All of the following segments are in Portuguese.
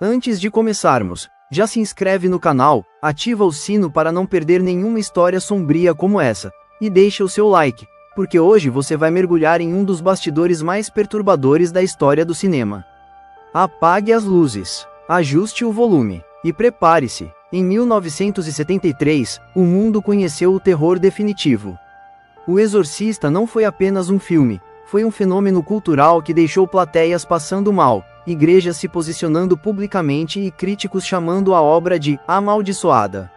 Antes de começarmos, já se inscreve no canal, ativa o sino para não perder nenhuma história sombria como essa, e deixa o seu like, porque hoje você vai mergulhar em um dos bastidores mais perturbadores da história do cinema. Apague as luzes, ajuste o volume, e prepare-se. Em 1973, o mundo conheceu o terror definitivo. O Exorcista não foi apenas um filme, foi um fenômeno cultural que deixou plateias passando mal, igrejas se posicionando publicamente e críticos chamando a obra de amaldiçoada.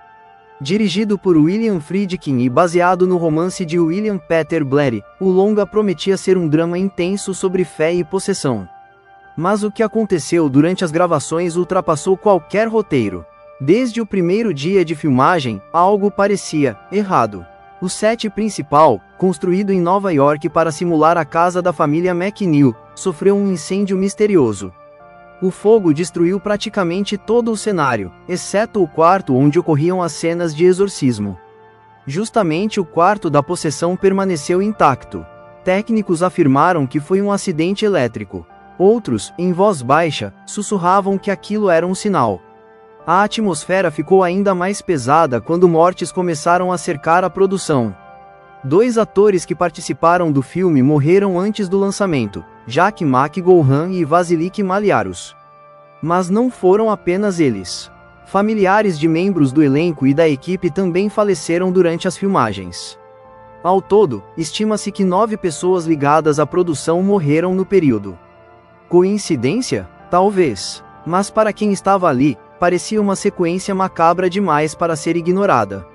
Dirigido por William Friedkin e baseado no romance de William Peter Blatty, o longa prometia ser um drama intenso sobre fé e possessão. Mas o que aconteceu durante as gravações ultrapassou qualquer roteiro. Desde o primeiro dia de filmagem, algo parecia errado. O set principal, construído em Nova York para simular a casa da família McNeil, sofreu um incêndio misterioso. O fogo destruiu praticamente todo o cenário, exceto o quarto onde ocorriam as cenas de exorcismo. Justamente o quarto da possessão permaneceu intacto. Técnicos afirmaram que foi um acidente elétrico. Outros, em voz baixa, sussurravam que aquilo era um sinal. A atmosfera ficou ainda mais pesada quando mortes começaram a cercar a produção. 2 atores que participaram do filme morreram antes do lançamento, Jack McGowan e Vasilik Maliarus. Mas não foram apenas eles. Familiares de membros do elenco e da equipe também faleceram durante as filmagens. Ao todo, estima-se que 9 pessoas ligadas à produção morreram no período. Coincidência? Talvez. Mas para quem estava ali, parecia uma sequência macabra demais para ser ignorada.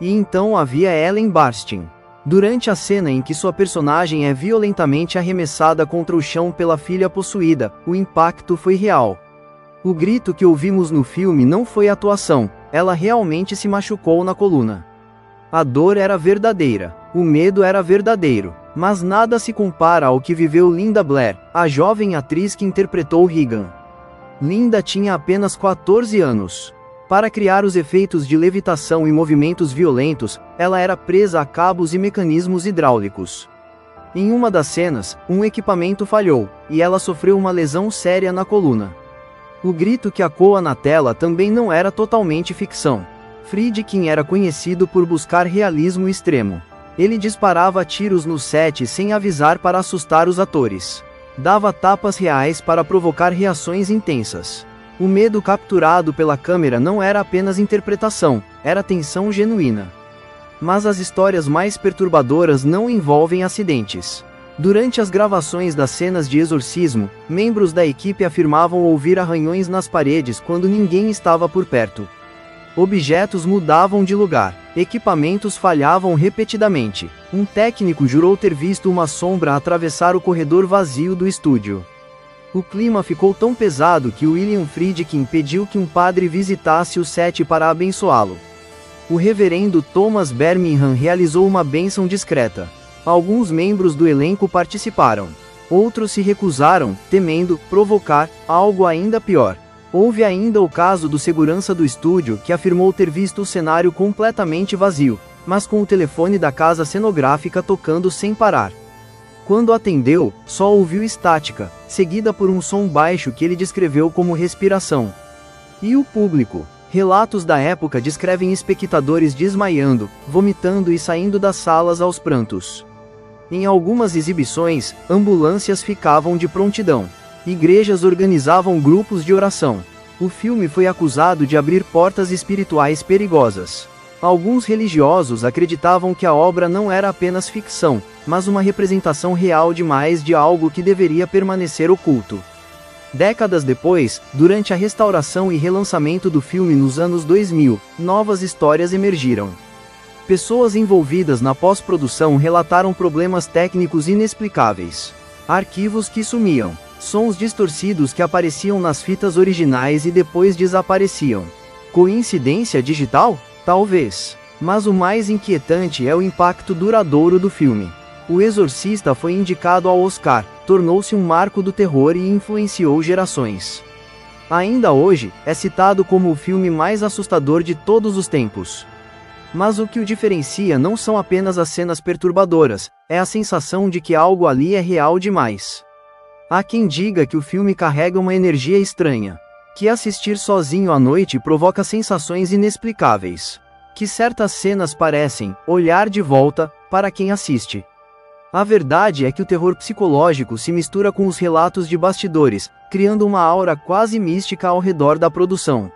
E então havia Ellen Burstyn. Durante a cena em que sua personagem é violentamente arremessada contra o chão pela filha possuída, o impacto foi real. O grito que ouvimos no filme não foi atuação, ela realmente se machucou na coluna. A dor era verdadeira, o medo era verdadeiro, mas nada se compara ao que viveu Linda Blair, a jovem atriz que interpretou Regan. Linda tinha apenas 14 anos. Para criar os efeitos de levitação e movimentos violentos, ela era presa a cabos e mecanismos hidráulicos. Em uma das cenas, um equipamento falhou, e ela sofreu uma lesão séria na coluna. O grito que ecoa na tela também não era totalmente ficção. Friedkin era conhecido por buscar realismo extremo. Ele disparava tiros no set sem avisar para assustar os atores. Dava tapas reais para provocar reações intensas. O medo capturado pela câmera não era apenas interpretação, era tensão genuína. Mas as histórias mais perturbadoras não envolvem acidentes. Durante as gravações das cenas de exorcismo, membros da equipe afirmavam ouvir arranhões nas paredes quando ninguém estava por perto. Objetos mudavam de lugar, equipamentos falhavam repetidamente. Um técnico jurou ter visto uma sombra atravessar o corredor vazio do estúdio. O clima ficou tão pesado que William Friedkin pediu que um padre visitasse o set para abençoá-lo. O reverendo Thomas Birmingham realizou uma bênção discreta. Alguns membros do elenco participaram. Outros se recusaram, temendo provocar algo ainda pior. Houve ainda o caso do segurança do estúdio que afirmou ter visto o cenário completamente vazio, mas com o telefone da casa cenográfica tocando sem parar. Quando atendeu, só ouviu estática, seguida por um som baixo que ele descreveu como respiração. E o público? Relatos da época descrevem espectadores desmaiando, vomitando e saindo das salas aos prantos. Em algumas exibições, ambulâncias ficavam de prontidão. Igrejas organizavam grupos de oração. O filme foi acusado de abrir portas espirituais perigosas. Alguns religiosos acreditavam que a obra não era apenas ficção, mas uma representação real demais de algo que deveria permanecer oculto. Décadas depois, durante a restauração e relançamento do filme nos anos 2000, novas histórias emergiram. Pessoas envolvidas na pós-produção relataram problemas técnicos inexplicáveis. Arquivos que sumiam. Sons distorcidos que apareciam nas fitas originais e depois desapareciam. Coincidência digital? Talvez. Mas o mais inquietante é o impacto duradouro do filme. O Exorcista foi indicado ao Oscar, tornou-se um marco do terror e influenciou gerações. Ainda hoje, é citado como o filme mais assustador de todos os tempos. Mas o que o diferencia não são apenas as cenas perturbadoras, é a sensação de que algo ali é real demais. Há quem diga que o filme carrega uma energia estranha. Que assistir sozinho à noite provoca sensações inexplicáveis. Que certas cenas parecem olhar de volta para quem assiste. A verdade é que o terror psicológico se mistura com os relatos de bastidores, criando uma aura quase mística ao redor da produção.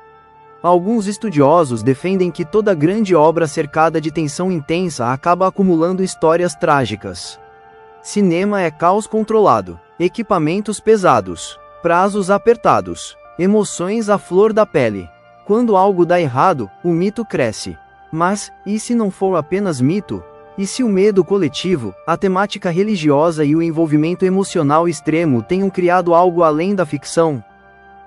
Alguns estudiosos defendem que toda grande obra cercada de tensão intensa acaba acumulando histórias trágicas. Cinema é caos controlado, equipamentos pesados, prazos apertados, emoções à flor da pele. Quando algo dá errado, o mito cresce. Mas, e se não for apenas mito? E se o medo coletivo, a temática religiosa e o envolvimento emocional extremo tenham criado algo além da ficção?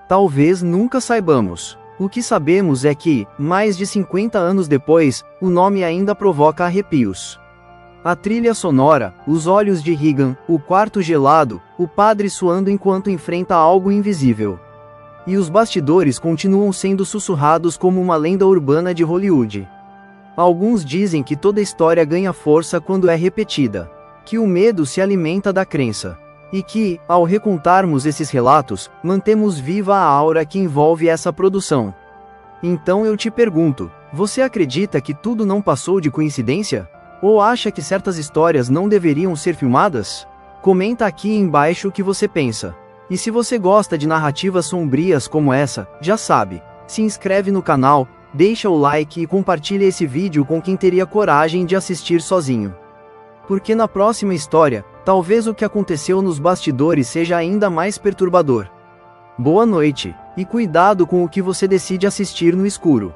Talvez nunca saibamos. O que sabemos é que, mais de 50 anos depois, o nome ainda provoca arrepios. A trilha sonora, os olhos de Regan, o quarto gelado, o padre suando enquanto enfrenta algo invisível. E os bastidores continuam sendo sussurrados como uma lenda urbana de Hollywood. Alguns dizem que toda história ganha força quando é repetida, que o medo se alimenta da crença, e que, ao recontarmos esses relatos, mantemos viva a aura que envolve essa produção. Então eu te pergunto, você acredita que tudo não passou de coincidência? Ou acha que certas histórias não deveriam ser filmadas? Comenta aqui embaixo o que você pensa. E se você gosta de narrativas sombrias como essa, já sabe, se inscreve no canal, deixa o like e compartilha esse vídeo com quem teria coragem de assistir sozinho. Porque na próxima história, talvez o que aconteceu nos bastidores seja ainda mais perturbador. Boa noite, e cuidado com o que você decide assistir no escuro.